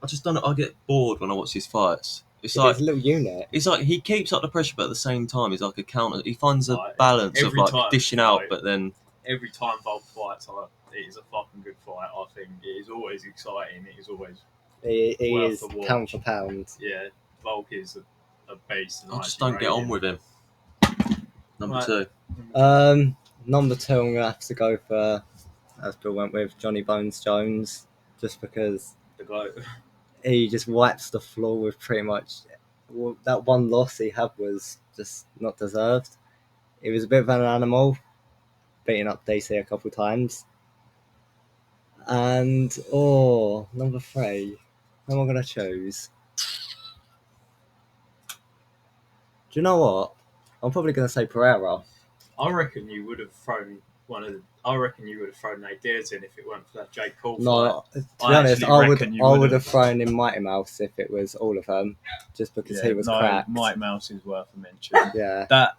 I just don't. I get bored when I watch his fights. It's He's like a little unit. It's like he keeps up the pressure, but at the same time, he's like a counter. He finds a Like, balance of every like time, dishing out, like- but then Every time Volk fights, it is a fucking good fight. I think it is always exciting. It is always, He Worth is the watch. pound for pound. yeah. Volk is a beast. And I just don't get on with him. Number Right. 2, Number 2, I'm gonna have to go for, as Bill went with, Johnny Bones Jones, just because the guy. he just wipes the floor with pretty much. Well, that one loss he had was just not deserved. He was a bit of an animal, beating up DC a couple times. And number 3, who am I gonna choose? Do you know what? I'm probably gonna say Pereira. I reckon you would have thrown I reckon you would have thrown Nate Diaz in if it weren't for that Jake Paul No, to be I honest, actually I would reckon you I would would have. have thrown in Mighty Mouse if it was all of them, just because he was cracked. Mike Mouse is worth a mention. Yeah, That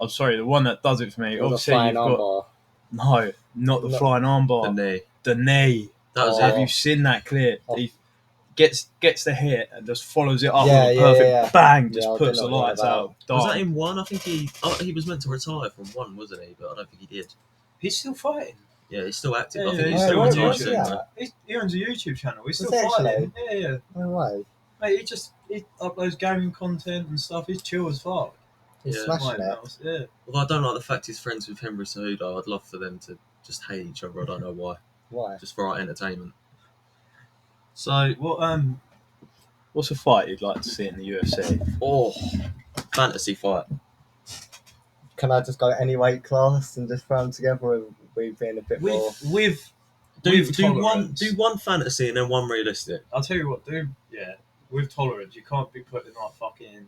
I'm sorry, the one that does it for me. it was a Obviously, flying you've got armbar. no, not the No. flying the armbar, knee. the knee. That was Oh. Have it. you seen that clip? Oh. He gets the hit and just follows it up Yeah, with a yeah, perfect yeah. bang, just Yeah, I puts don't the know what lights about. out. Was Dark. that in 1? I think he was meant to retire from 1, wasn't he? But I don't think he did. He's still fighting. Yeah, he's still active. Yeah, I think yeah, he's yeah, still where- retired where's soon. he though. at? He owns a YouTube channel. He's still Does he fighting. Yeah. No way. Mate, he uploads gaming content and stuff. He's chill as fuck. He's Yeah, smashing Mike it. Mouse, yeah. Although I don't like the fact he's friends with Henry Cejudo. I'd love for them to just hate each other. I don't know why. Why? Just for our entertainment. So, What's a fight you'd like to see in the UFC? fantasy fight. Can I just go any weight class and just throw them together? Or we being a bit more. With With do tolerance. one fantasy and then one realistic. I'll tell you what, with tolerance, you can't be putting like fucking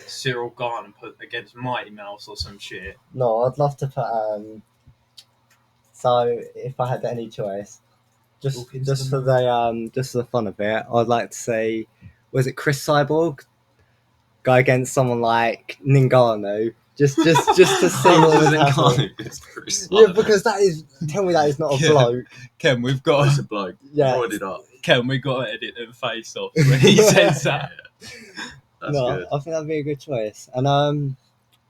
Cyril Garn and put against Mighty Mouse or some shit. No, I'd love to put. So if I had any choice, Walk into just the for the just for the fun of it, I'd like to say, was it Chris Cyborg? Go against someone like Ngannou, just to see what would happen. It's Chris. Yeah, because that is. Tell me that is not a Yeah. bloke. Ken, we've got it's a bloke. Yeah. Roided it up. Ken, we've got to edit them face off when he says that. That's No, good. I think that'd be a good choice. And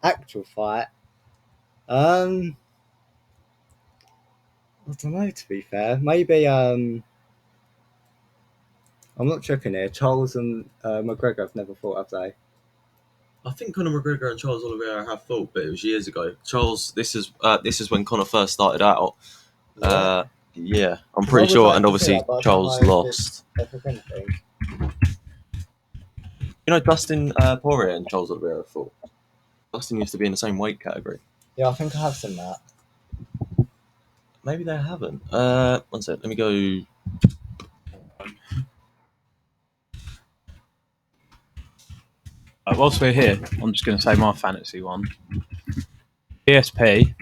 actual fight. I don't know. To be fair, maybe I'm not tripping here. Charles and McGregor have never fought, have they? I think Conor McGregor and Charles Oliveira have fought, but it was years ago. Charles, this is when Conor first started out. Yeah, I'm I pretty would sure, like and to see obviously that, but I don't Charles know if lost. If anything. You know, Dustin Poirier and Charles Oliveira fought. Dustin used to be in the same weight category. Yeah, I think I have seen that. Maybe they haven't. One sec. Let me go. Whilst we're here, I'm just going to say my fantasy one. PSP.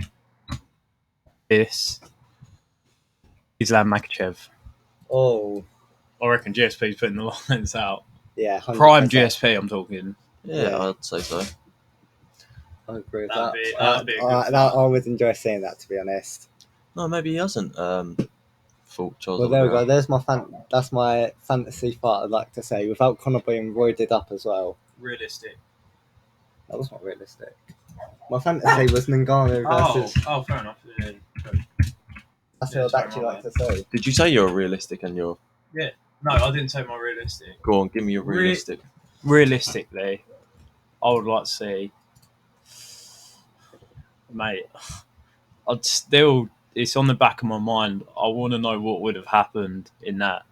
This. Islam Makhachev. Oh, I reckon GSP's putting the lines out. yeah. 100%. Prime GSP, I'm talking. Yeah, Yeah. I'd say so. I agree with That'd that. be- that'd be a good I would enjoy seeing that, to be honest. No, maybe he hasn't. Thought Charles. Well, there we go. Oliveira. There's that's my fantasy fight. I'd like to say, without Conor being roided up as well. Realistic. That was not realistic. My fantasy was Ngannou versus. Fair enough. Yeah. That's yeah, what I'd sorry, actually my like to say. Did you say you're realistic and you're? No, I didn't say my realistic. Go on, give me your realistic. Realistically, I would like to see, mate. I'd still. It's on the back of my mind. I want to know what would have happened in that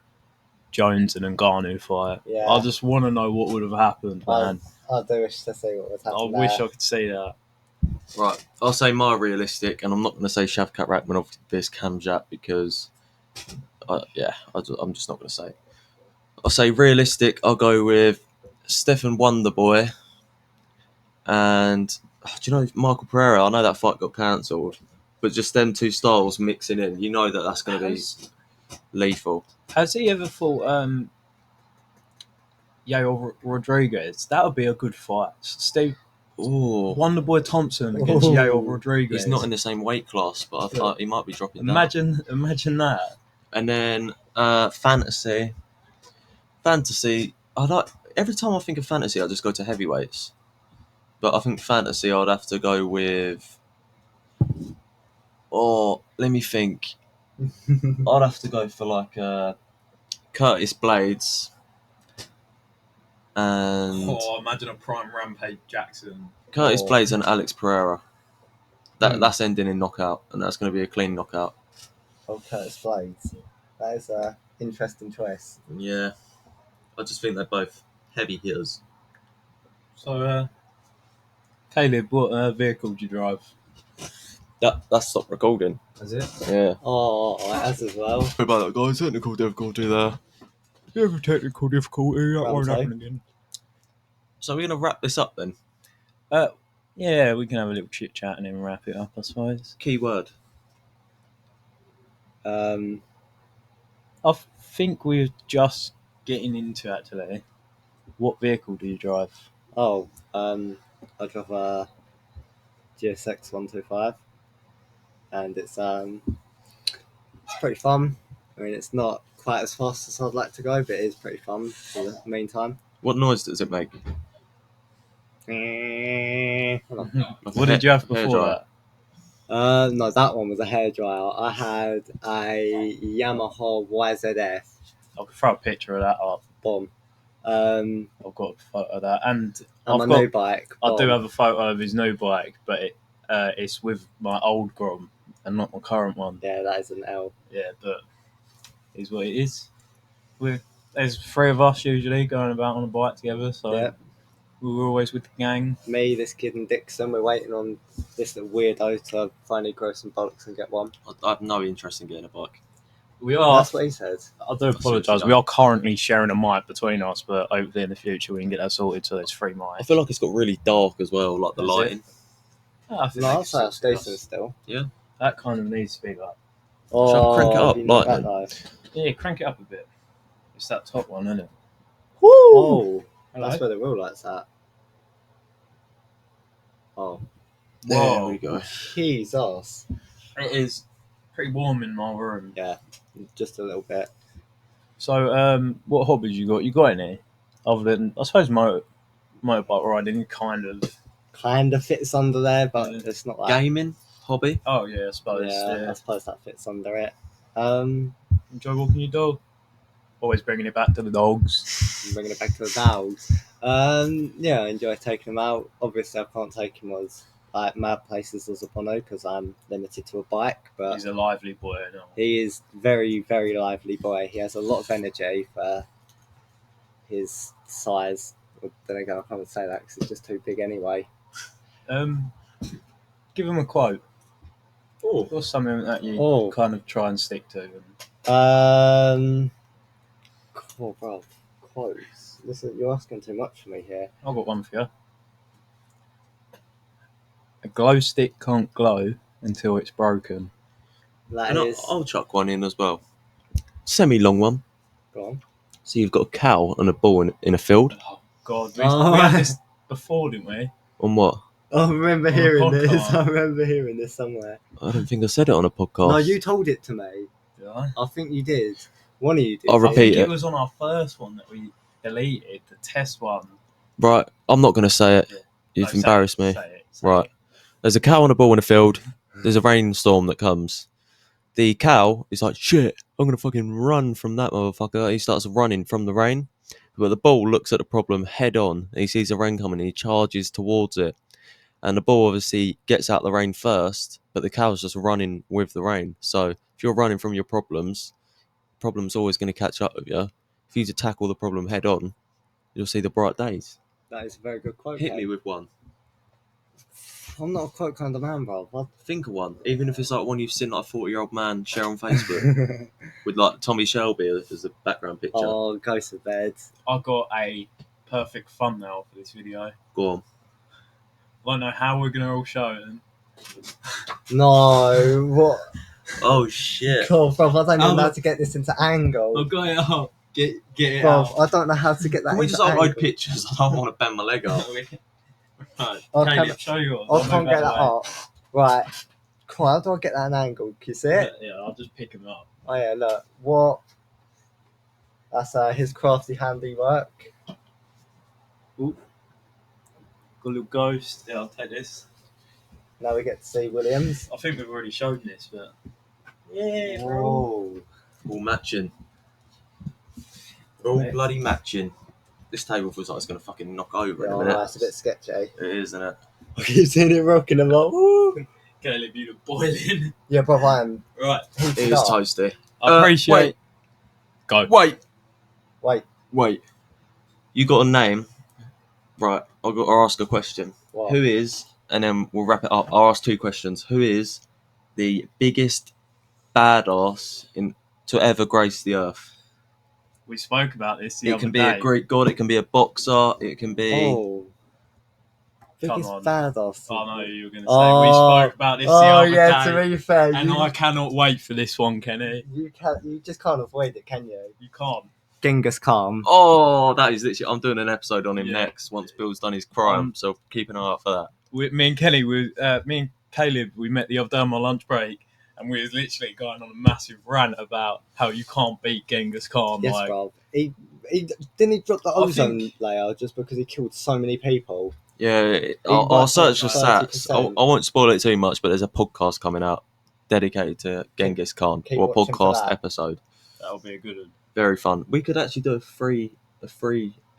Jones and Ngannou fight. Yeah. I just want to know what would have happened, man. I do wish to see what was I happening. wish I could see that. Right, I'll say my realistic, and I'm not going to say Shavkat Rakhmonov versus Khamzat because, I'm just not going to say. I'll say realistic. I'll go with Stefan Wonderboy, and do you know Michael Pereira? I know that fight got cancelled, but just them two styles mixing in, you know that's going to be lethal. Has he ever fought Yael Rodriguez? That would be a good fight. Steve Oh, Wonderboy Thompson against Ooh. Yael Rodriguez. he's not in the same weight class, but I thought he might be dropping down. Imagine that. And then fantasy. I like every time I think of fantasy, I just go to heavyweights. But I think fantasy, I'd have to go with. Or let me think. I'd have to go for like Curtis Blades. And Imagine a prime Rampage Jackson. Curtis Oh. Blades and Alex Pereira. That's ending in knockout, and that's going to be a clean knockout. Oh, Curtis Blades. That is an interesting choice. Yeah, I just think they're both heavy hitters. So, Caleb, what vehicle do you drive? That's stopped recording. Is it? Yeah. Oh, as well. Sorry about that, guys. Technical difficulty there. Yeah, technical difficulty. That won't happen again. So we're going to wrap this up then. Yeah, we can have a little chit chat and then wrap it up, I suppose. Key word. Um, I think we're just getting into it today. What vehicle do you drive? I drive a GSX 125, and it's pretty fun. I mean, it's not quite as fast as I'd like to go, but it is pretty fun for the meantime. What noise does it make? What did you have before hairdryer. that? No, that one was a hairdryer. I had a Yamaha YZF I'll throw a picture of that up. bomb. I've got a photo of that, and And my I've got. new bike. I do bomb. have a photo of his new bike, but it's with my old Grom and not my current one. Yeah, that is an L. Yeah, but it's what it is. There's three of us usually going about on a bike together, so Yeah. we were always with the gang. Me, this kid, and Dixon. We're waiting on this little weirdo to finally grow some bollocks and get one. I have no interest in getting a bike. We are. That's what he says. I do apologise. We are currently sharing a mic between us, but hopefully in the future we can get that sorted so there's free mics. I feel like it's got really dark as well, like the Is it? lighting. I think No, they I'll can say it's sort it decent out. still. that kind of needs to be like, Shall I crank it up, you know lightning? that though. yeah, crank it up a bit. It's that top one, isn't it? Oh, Hello? that's where the real light's at. Oh, There Whoa. we go. Jesus. It is pretty warm in my room. Yeah, just a little bit. So, what hobbies you got? You got any? Other than, I suppose, motorbike riding kind of. Kind of fits under there, but Yeah. it's not like. Gaming hobby. Oh, yeah, I suppose. Yeah, Yeah. I suppose that fits under it. Enjoy walking your dog? Always bringing it back to the dogs. Bringing it back to the dogs. Yeah, I enjoy taking them out. Obviously, I can't take him as like mad places as a Bono because I'm limited to a bike. But He's a lively boy. No? he is very, very lively boy. He has a lot of energy for his size. Well, then again, I can't say that because he's just too big anyway. Give him a quote. Oh, Or something that you Oh. kind of try and stick to. Cool, bro. Quotes. Listen, you're asking too much for me here. I've got one for you. A glow stick can't glow until it's broken. That and is. I'll chuck one in as well. Semi-long one. Go on. So you've got a cow and a bull in a field. Oh, God. Oh. We had this before, didn't we? On what? I remember On a hearing this. podcast. I remember hearing this somewhere. I don't think I said it on a podcast. No, you told it to me. Did I? I think you did. One of you did. I'll I repeat think it. it was on our first one that we deleted, the test one. Right, I'm not going to say it. Yeah. You've No, say embarrassed it, me. say it, say Right. it. There's a cow and a bull in a field. There's a rainstorm that comes. The cow is like, shit, I'm going to fucking run from that motherfucker. He starts running from the rain. But the bull looks at the problem head on. And he sees the rain coming and he charges towards it. And the bull obviously gets out the rain first, but the cow's just running with the rain. So if you're running from your problem's always going to catch up with you. If you to tackle the problem head on, you'll see the bright days. That is a very good quote. Hit me mate. with one. I'm not a quote kind of man, bro. Think of one, even if it's like one you've seen like a 40-year-old man share on Facebook with like Tommy Shelby as a background picture. Oh, go to bed. I got a perfect thumbnail for this video. Go on. I don't know how we're gonna all show it. No, what? Oh shit! Cool, bro. I don't even Oh, know how to get this into angle. I've got it up. Get it Bro, out. I don't know how to get that Can we into just upload angle. pictures? I don't want to bend my leg up. Right, Oh, Caleb, can- show yours. I I'll can't move get out that the way. up. Right. Cool, how do I get that an angle? Can you see it? Yeah, I'll just pick him up. Oh yeah, look. What? That's his crafty handiwork. Got a little ghost. Yeah, I'll take this. Now we get to see Williams. I think we've already shown this, but yeah, bro. Whoa. All matching. All Mate. bloody matching. This table feels like it's going to fucking knock over in Yeah, a minute. that's a bit sketchy. It is, isn't it? I keep seeing it rocking a lot. Woo. Caleb, you're boiling. Yeah, bro, I am Right, It heated is up. toasty. I appreciate. Wait. Go. Wait, You got a name? Right. I'll ask a question. what? Who is, and then we'll wrap it up. I'll ask two questions. Who is the biggest badass to ever grace the earth? We spoke about this the It other can be day. a Greek god. It can be a boxer. It can be. Oh. Biggest on. badass. Oh no, you were going to say Oh. we spoke about this the Oh other yeah, day, to be fair, and you, I cannot wait for this one, Kenny. you just can't avoid it, can you? You can't. Genghis Khan. Oh, that is literally. I'm doing an episode on him Yeah. next once Bill's done his crime. So keep an eye out for that. Me and Kenny, me and Caleb, we met the other day on my lunch break, and we was literally going on a massive rant about how you can't beat Genghis Khan. Yes, like, bro. He didn't he drop the I ozone think- layer just because he killed so many people. Yeah, I'll wiped search the out stats. 30%. I won't spoil it too much, but there's a podcast coming out dedicated to Genghis Khan, Keep or a watching for podcast that. episode. that'll be a good one. Very fun. We could actually do a free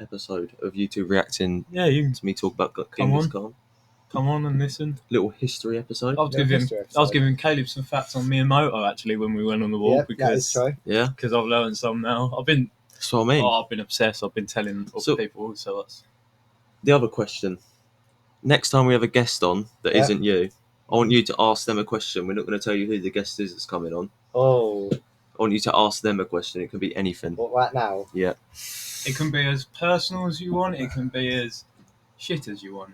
episode of you two reacting Yeah, you can to me talk about Come Genghis on. Khan. come on and listen. Little history episode. I was Yeah, giving history I was episode. giving Caleb some facts on Miyamoto actually when we went on the Yeah, walk that is true. Yeah, because I've learned some now. that's what I mean. I've been obsessed. I've been telling other So- people. So that's The other question. Next time we have a guest on that Yeah. not you, I want you to ask them a question. We're not going to tell you who the guest is that's coming on. Oh, I want you to ask them a question. It can be anything. what right now? it can be as personal as you want. It can be as shit as you want.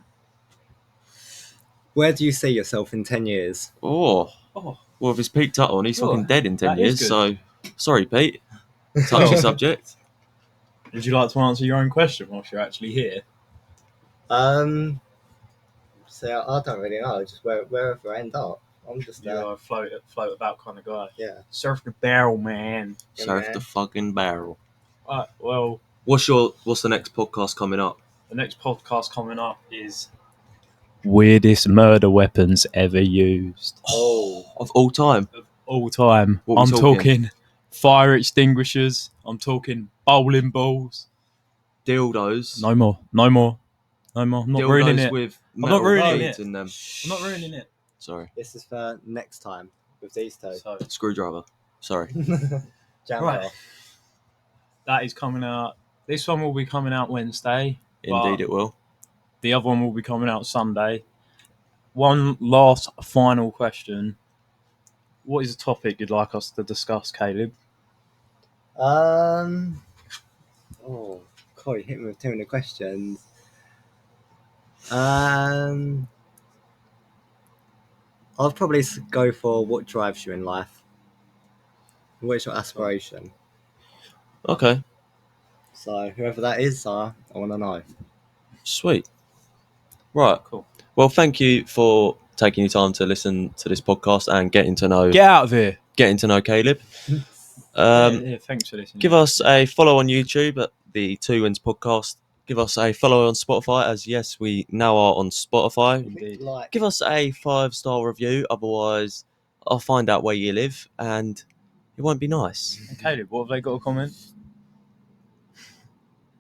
Where do you see yourself in 10 years? Oh, Oh, well, if he's peaked up on, he's Oh, fucking dead in 10 that is years. good. So, sorry, Pete. Touchy subject. would you like to answer your own question whilst you're actually here? So I don't really know. Just wherever I end up, I'm just You're a float about kind of guy. yeah. Surf the barrel, man. Yeah, Surf man. the fucking barrel. Right, well, What's the next podcast coming up? the next podcast coming up is weirdest murder weapons ever used Oh, Of all time. of all time. What we I'm talking? talking fire extinguishers. I'm talking bowling balls. Dildos. No more. I'm not Dildos ruining it. with not metal ruining beads it. in them. I'm not ruining it. Sorry. this is for next time with these two. So Screwdriver. Sorry. Jam Right. off. that is coming out. This one will be coming out Wednesday. Indeed it will. The other one will be coming out Sunday. One last final question. What is a topic you'd like us to discuss, Caleb? Oh, God, you hit me with too many questions. I'll probably go for what drives you in life. What is your aspiration? Okay. So whoever that is, I want to know. Sweet. Right. Cool. Well, thank you for taking your time to listen to this podcast and getting to know Get out of here. Caleb. Yeah, thanks for listening. Give us a follow on YouTube at the Two Wins Podcast. Give us a follow on Spotify, as yes, we now are on Spotify. Indeed. Like, Give us a 5-star review, otherwise I'll find out where you live and it won't be nice. And Caleb, what have they got to comment?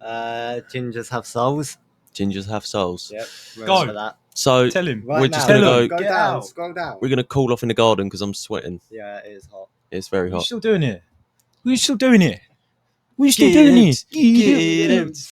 gingers have souls. Gingers have souls. Yep. Go. Remember that. So Tell him. Right We're now. just gonna go- Go Get down. out. Scroll down. we're gonna cool off in the garden because I'm sweating. Yeah, it is hot. It's very What are you hot. still doing here? What are you still doing here? What are you still Get doing out. here? Get out.